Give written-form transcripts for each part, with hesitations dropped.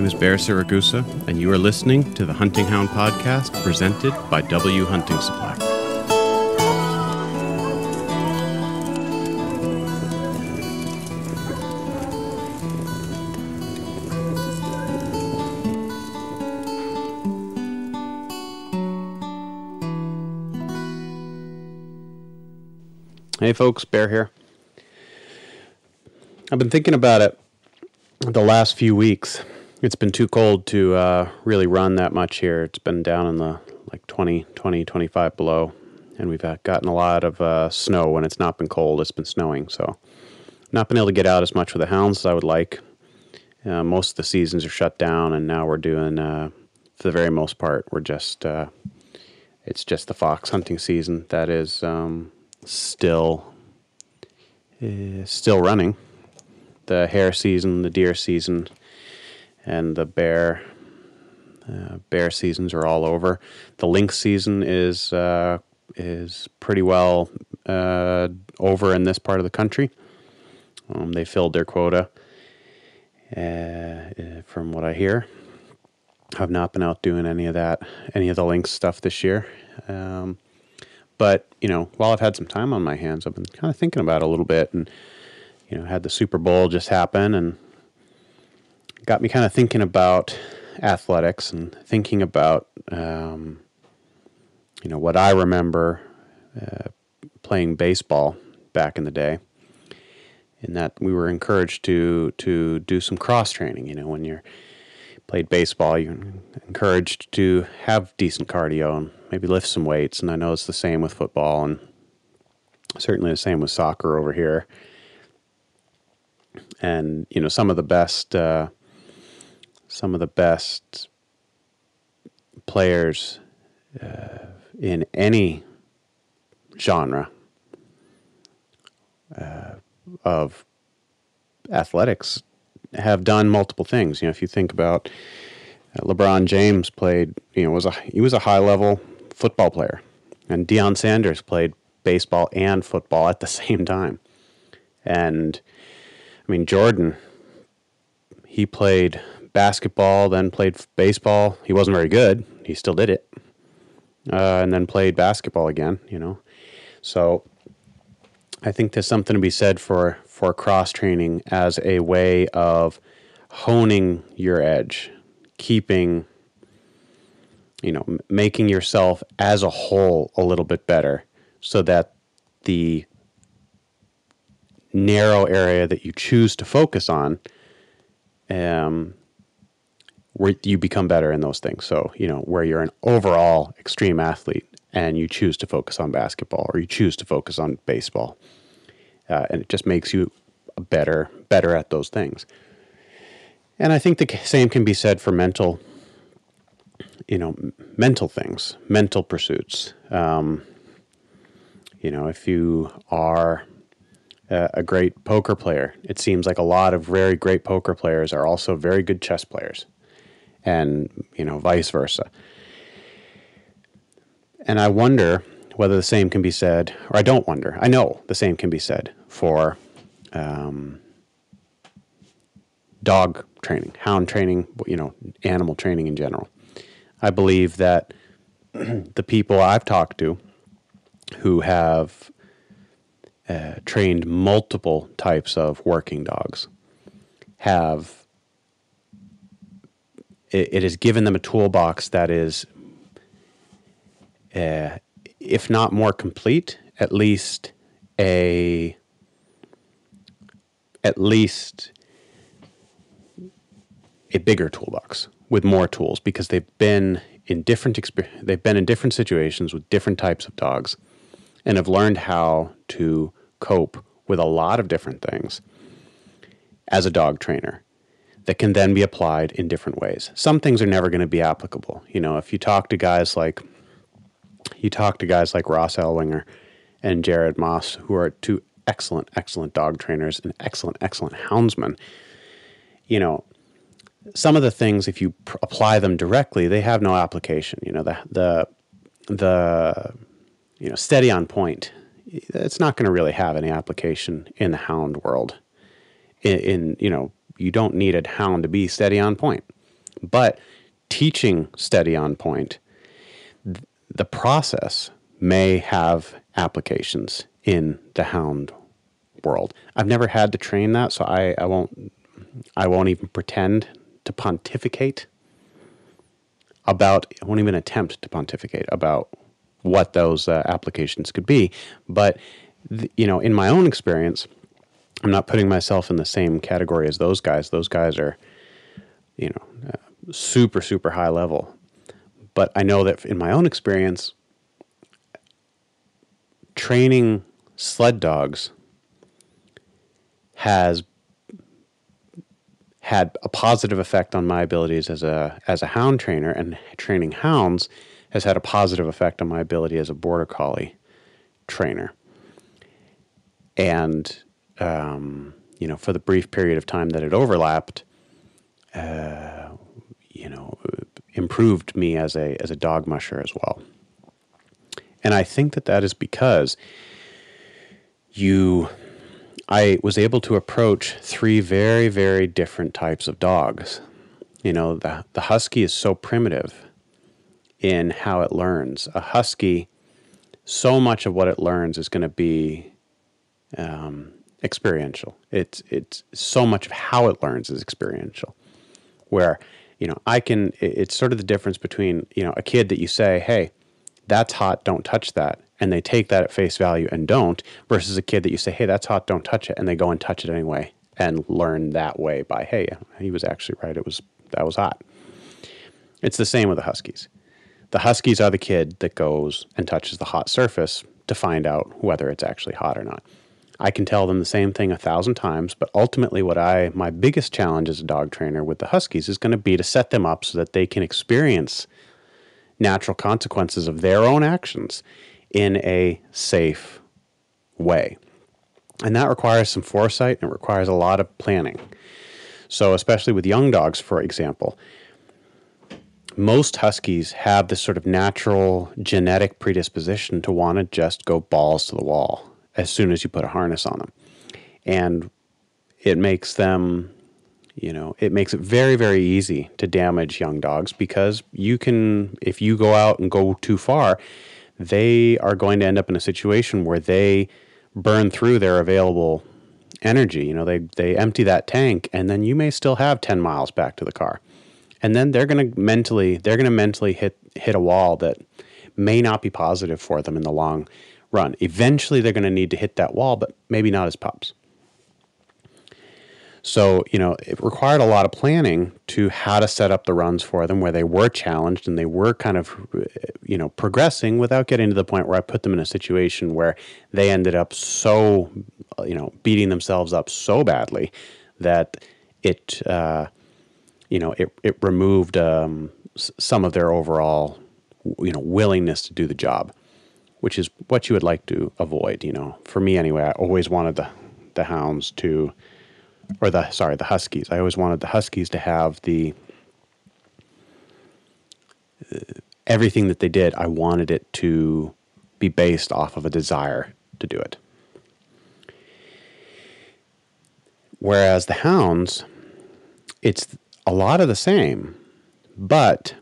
name is Bear Saragusa, and you are listening to the Hunting Hound Podcast presented by W Hunting Supply. Hey folks, Bear here. I've been thinking about it the last few weeks. It's been too cold to really run that much here. It's been down in the 20, 25 below, and we've gotten a lot of snow when it's not been cold. It's been snowing, so not been able to get out as much with the hounds as I would like. Most of the seasons are shut down, and now we're doing, for the very most part, we're just, it's just the fox hunting season that is still running. The hare season, the deer season, and the bear seasons are all over. The lynx season is pretty well over in this part of the country. They filled their quota, from what I hear. I've not been out doing any of the lynx stuff this year. But, while I've had some time on my hands, I've been kind of thinking about it a little bit, and had the Super Bowl just happen and got me kind of thinking about athletics and thinking about, what I remember playing baseball back in the day, in that we were encouraged to do some cross training. When you played baseball, you're encouraged to have decent cardio and maybe lift some weights. And I know it's the same with football and certainly the same with soccer over here. And, some of the best players in any genre of athletics have done multiple things. If you think about Lebron James played, he was a high-level football player. And Deion Sanders played baseball and football at the same time. And Jordan, he played basketball, then played baseball. He wasn't very good. He still did it. And then played basketball again, So I think there's something to be said for cross-training as a way of honing your edge, keeping, making yourself as a whole a little bit better so that the narrow area that you choose to focus on, where you become better in those things. So, where you're an overall extreme athlete and you choose to focus on basketball or you choose to focus on baseball, and it just makes you better at those things. And I think the same can be said for mental things, mental pursuits. If you are a great poker player, it seems like a lot of very great poker players are also very good chess players, and vice versa. And I wonder whether the same can be said, or I don't wonder, I know the same can be said for dog training, hound training, animal training in general. I believe that the people I've talked to who have trained multiple types of working dogs it has given them a toolbox that is, if not more complete, at least a bigger toolbox with more tools, because they've been in different situations with different types of dogs and have learned how to cope with a lot of different things as a dog trainer that can then be applied in different ways. Some things are never going to be applicable. If you talk to guys like Ross Elwinger and Jared Moss, who are two excellent dog trainers and excellent houndsmen, some of the things, if you apply them directly, they have no application. The steady on point, it's not going to really have any application in the hound world. You don't need a hound to be steady on point. But teaching steady on point, the process may have applications in the hound world. I've never had to train that, so I won't even pretend to pontificate about, I won't even attempt to pontificate about what those applications could be. But, in my own experience, I'm not putting myself in the same category as those guys. Those guys are, super, super high level. But I know that in my own experience, training sled dogs has had a positive effect on my abilities as a hound trainer, and training hounds has had a positive effect on my ability as a border collie trainer. And for the brief period of time that it overlapped, improved me as a dog musher as well. And I think that is because I was able to approach 3 very, very different types of dogs. The husky is so primitive in how it learns. A husky, so much of what it learns is going to be experiential. It's so much of how it learns is experiential. Where, it's sort of the difference between, a kid that you say, hey, that's hot, don't touch that, and they take that at face value and don't, versus a kid that you say, hey, that's hot, don't touch it, and they go and touch it anyway and learn that way by, hey, he was actually right, that was hot. It's the same with the huskies. The huskies are the kid that goes and touches the hot surface to find out whether it's actually hot or not. I can tell them the same thing 1,000 times, but ultimately my biggest challenge as a dog trainer with the huskies is going to be to set them up so that they can experience natural consequences of their own actions in a safe way. And that requires some foresight, and it requires a lot of planning. So especially with young dogs, for example, most huskies have this sort of natural genetic predisposition to want to just go balls to the wall as soon as you put a harness on them. And it makes them, it makes it very, very easy to damage young dogs, because if you go out and go too far, they are going to end up in a situation where they burn through their available energy. They empty that tank, and then you may still have 10 miles back to the car. And then they're going to mentally hit a wall that may not be positive for them in the long run. Eventually, they're going to need to hit that wall, but maybe not as pups. So, it required a lot of planning to how to set up the runs for them where they were challenged and they were kind of, progressing without getting to the point where I put them in a situation where they ended up so, beating themselves up so badly that it removed some of their overall, willingness to do the job, which is what you would like to avoid. For me anyway, I always wanted the hounds to, the huskies. I always wanted the huskies to have everything that they did. I wanted it to be based off of a desire to do it. Whereas the hounds, it's a lot of the same, but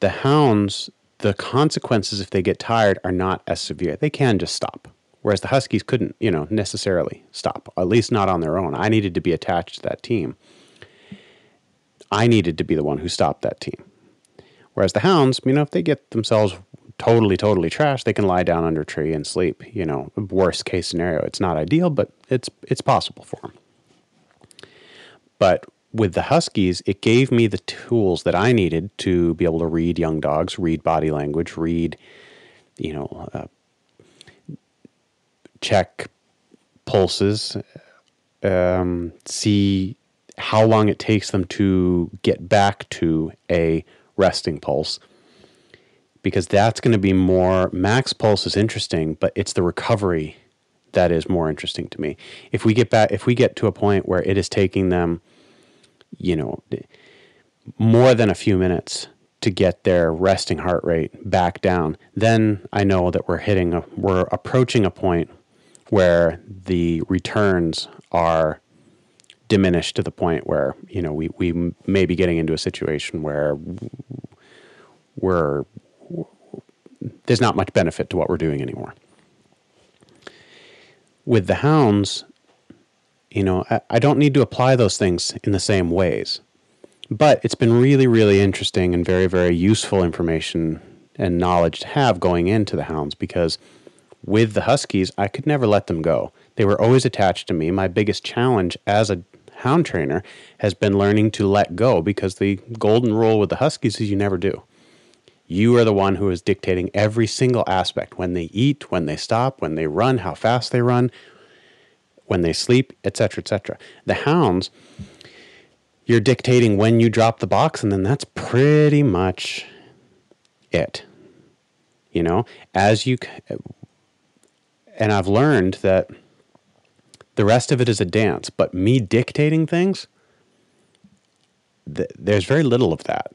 the hounds, the consequences if they get tired are not as severe. They can just stop. Whereas the huskies couldn't, necessarily stop, at least not on their own. I needed to be attached to that team. I needed to be the one who stopped that team. Whereas the hounds, if they get themselves totally, totally trashed, they can lie down under a tree and sleep. Worst case scenario. It's not ideal, but it's possible for them. But with the huskies, it gave me the tools that I needed to be able to read young dogs, read body language, read, check pulses, see how long it takes them to get back to a resting pulse, because that's going to be more. Max pulse is interesting, but it's the recovery that is more interesting to me. If we get to a point where it is taking them, more than a few minutes to get their resting heart rate back down, then I know that we're approaching a point where the returns are diminished to the point where, you know, we may be getting into a situation where we're there's not much benefit to what we're doing anymore. With the hounds, you know, I don't need to apply those things in the same ways. But it's been really, really interesting and very, very useful information and knowledge to have going into the hounds, because with the huskies, I could never let them go. They were always attached to me. My biggest challenge as a hound trainer has been learning to let go, because the golden rule with the huskies is you never do. You are the one who is dictating every single aspect: when they eat, when they stop, when they run, how fast they run, when they sleep, etc., etc. The hounds, you're dictating when you drop the box, and then that's pretty much it. You know, and I've learned that the rest of it is a dance, but me dictating things, there's very little of that.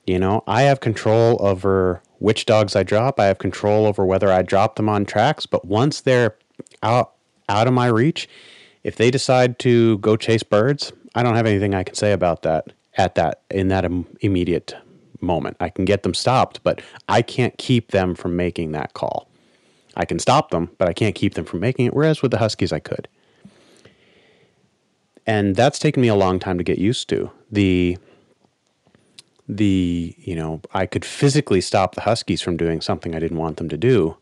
You know, I have control over which dogs I drop. I have control over whether I drop them on tracks, but once they're out of my reach, if they decide to go chase birds, I don't have anything I can say about that in that immediate moment. I can get them stopped, but I can't keep them from making that call. I can stop them, but I can't keep them from making it, whereas with the huskies I could. And that's taken me a long time to get used to. You know, I could physically stop the huskies from doing something I didn't want them to do,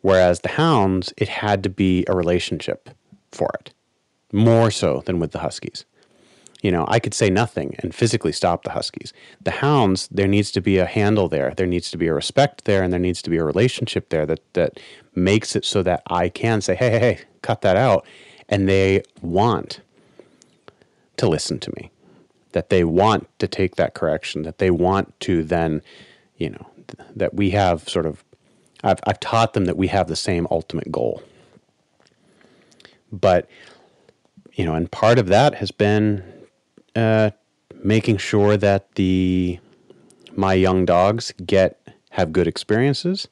whereas the hounds, it had to be a relationship for it, more so than with the huskies. You know, I could say nothing and physically stop the huskies. The hounds, there needs to be a handle there. There needs to be a respect there, and there needs to be a relationship there that makes it so that I can say, hey, cut that out. And they want to listen to me, that they want to take that correction, that they want to then, you know, that we have sort of, I've taught them that we have the same ultimate goal. But, you know, and part of that has been making sure that my young dogs have good experiences,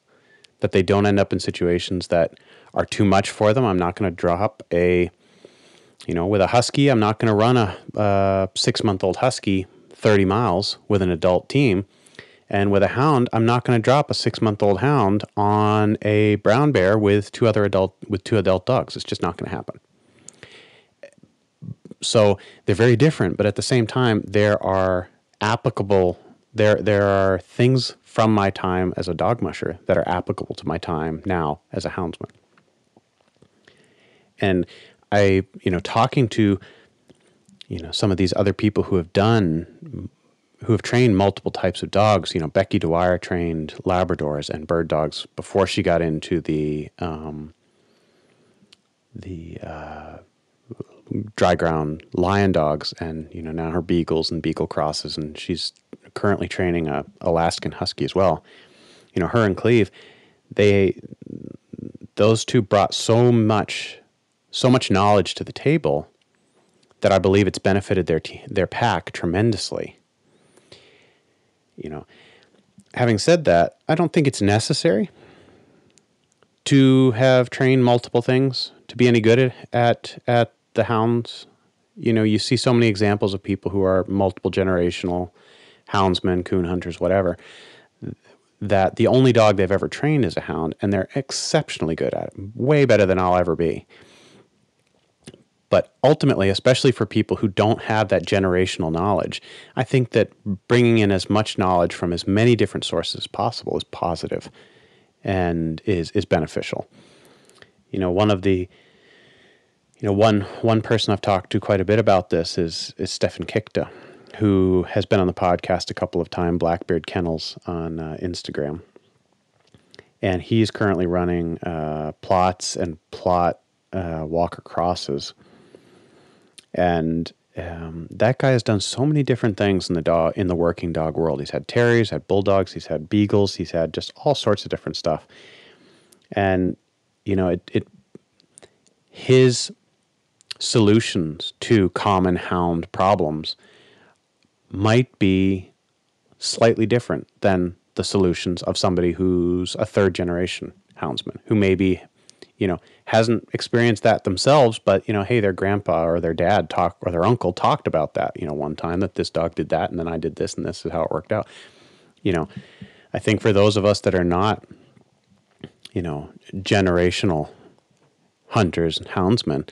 that they don't end up in situations that are too much for them. I'm not going to drop with a husky, I'm not going to run a 6-month-old husky 30 miles with an adult team. And with a hound, I'm not going to drop a 6-month-old hound on a brown bear with two adult dogs. It's just not going to happen. So they're very different, but at the same time, there are things from my time as a dog musher that are applicable to my time now as a houndsman. And talking to, some of these other people who have trained multiple types of dogs, Becky Dwyer trained Labradors and bird dogs before she got into the dry ground lion dogs, and now her beagles and beagle crosses, and she's currently training a Alaskan husky as well. Her and Cleve, those two brought so much knowledge to the table that I believe it's benefited their pack tremendously. Having said that, I don't think it's necessary to have trained multiple things to be any good at the hounds. You see so many examples of people who are multiple generational houndsmen, coon hunters, whatever, that the only dog they've ever trained is a hound, and they're exceptionally good at it, way better than I'll ever be. But ultimately, especially for people who don't have that generational knowledge, I think that bringing in as much knowledge from as many different sources as possible is positive and is beneficial. One person I've talked to quite a bit about this is Stefan Kikta, who has been on the podcast a couple of times, Blackbeard Kennels on Instagram. And he's currently running Plotts and Plott Walker Crosses. And that guy has done so many different things in the working dog world. He's had terriers, had bulldogs, he's had beagles, he's had just all sorts of different stuff. And his solutions to common hound problems might be slightly different than the solutions of somebody who's a third generation houndsman, who maybe hasn't experienced that themselves, but, hey, their grandpa or their dad or their uncle talked about that, one time that this dog did that and then I did this and this is how it worked out. I think for those of us that are not, generational hunters and houndsmen,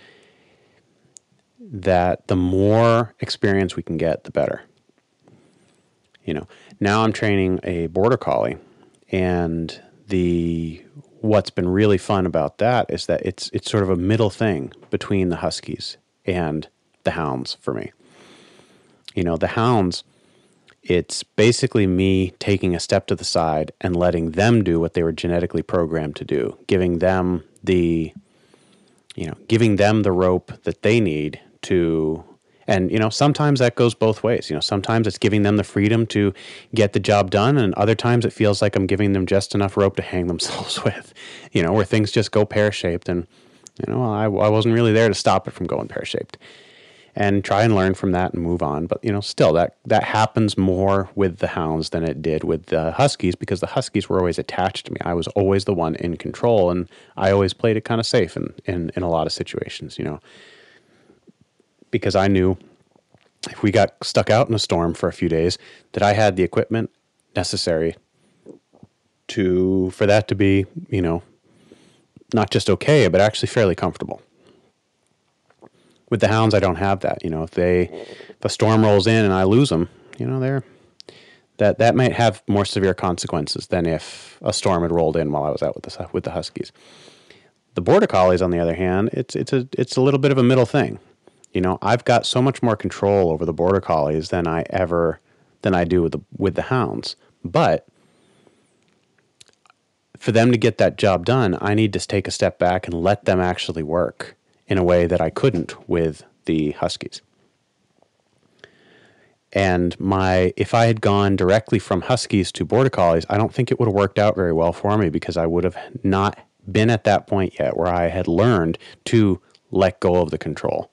that the more experience we can get, the better. Now I'm training a border collie, and what's been really fun about that is that it's sort of a middle thing between the huskies and the hounds for me. The hounds, it's basically me taking a step to the side and letting them do what they were genetically programmed to do, giving them the rope that they need to. And, sometimes that goes both ways. Sometimes it's giving them the freedom to get the job done. And other times it feels like I'm giving them just enough rope to hang themselves with, where things just go pear-shaped. And, I wasn't really there to stop it from going pear-shaped. And try and learn from that and move on. But, still that happens more with the hounds than it did with the huskies, because the huskies were always attached to me. I was always the one in control, and I always played it kind of safe in a lot of situations, because I knew if we got stuck out in a storm for a few days, that I had the equipment necessary for that to be, not just okay, but actually fairly comfortable. With the hounds, I don't have that. If a storm rolls in and I lose them, that might have more severe consequences than if a storm had rolled in while I was out with the huskies. The border collies, on the other hand, it's a little bit of a middle thing. I've got so much more control over the border collies than I do with the hounds. But for them to get that job done, I need to take a step back and let them actually work in a way that I couldn't with the huskies. And if I had gone directly from huskies to border collies, I don't think it would have worked out very well for me, because I would have not been at that point yet where I had learned to let go of the control,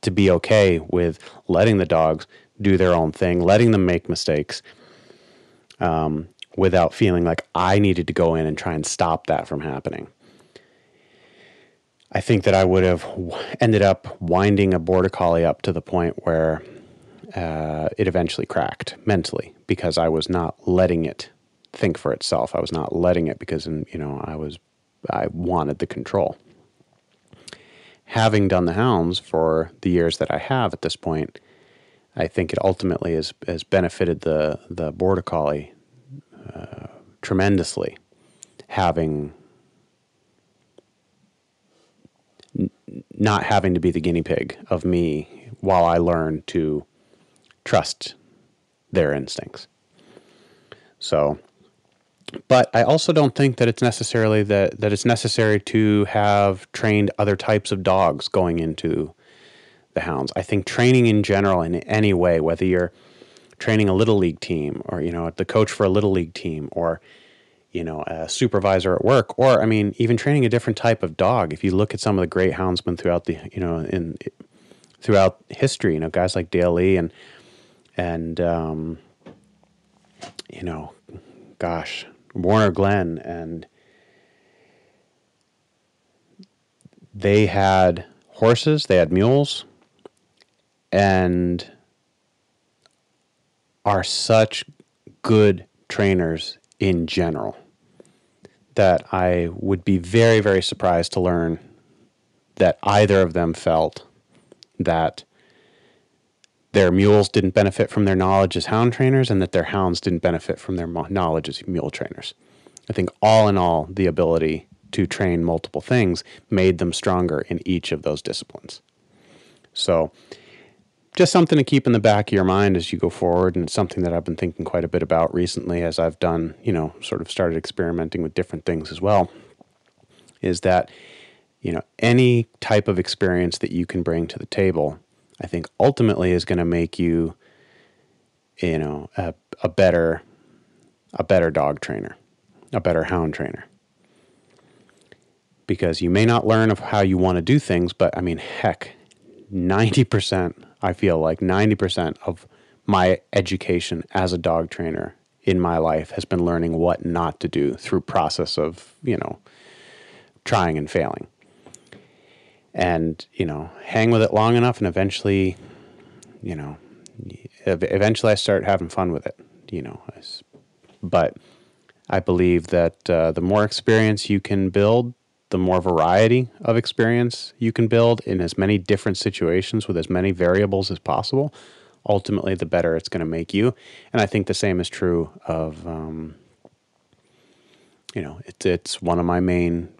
to be okay with letting the dogs do their own thing, letting them make mistakes, without feeling like I needed to go in and try and stop that from happening. I think that I would have ended up winding a border collie up to the point where it eventually cracked mentally, because I was not letting it think for itself. I was not letting it because, I wanted the control. Having done the hounds for the years that I have at this point, I think it ultimately has benefited the border collie tremendously, not having to be the guinea pig of me while I learn to trust their instincts. So, but I also don't think that it's necessarily that it's necessary to have trained other types of dogs going into the hounds. I think training in general, in any way, whether you're training a little league team or, the coach for a little league team, or, a supervisor at work, or, even training a different type of dog. If you look at some of the great houndsmen throughout throughout history, guys like Dale Lee and Warner Glenn, and they had horses, they had mules, and are such good trainers in general that I would be very, very surprised to learn that either of them felt that their mules didn't benefit from their knowledge as hound trainers, and that their hounds didn't benefit from their knowledge as mule trainers. I think all in all, the ability to train multiple things made them stronger in each of those disciplines. So just something to keep in the back of your mind as you go forward, and it's something that I've been thinking quite a bit about recently as I've done, sort of started experimenting with different things as well, is that, any type of experience that you can bring to the table, I think ultimately is going to make you, a better dog trainer, a better hound trainer. Because you may not learn of how you want to do things, but 90%, I feel like 90% of my education as a dog trainer in my life has been learning what not to do through process of, trying and failing. And, hang with it long enough, and eventually I start having fun with it, But I believe that the more experience you can build, the more variety of experience you can build in as many different situations with as many variables as possible, ultimately the better it's going to make you. And I think the same is true of, it's one of my main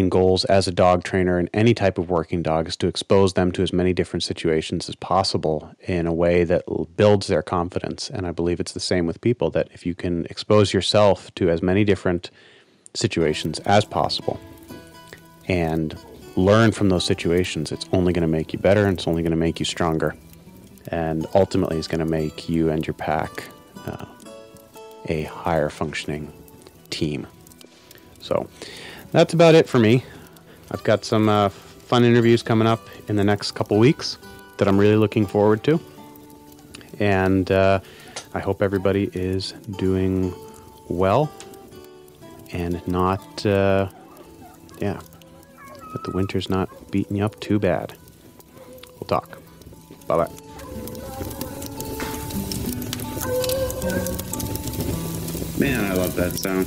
goals as a dog trainer and any type of working dog is to expose them to as many different situations as possible in a way that builds their confidence. And I believe it's the same with people, that if you can expose yourself to as many different situations as possible and learn from those situations, it's only going to make you better, and it's only going to make you stronger, and ultimately it's going to make you and your pack a higher functioning team. So that's about it for me. I've got some fun interviews coming up in the next couple weeks that I'm really looking forward to, and I hope everybody is doing well and not, that the winter's not beating you up too bad. We'll talk. Bye-bye. Man, I love that sound.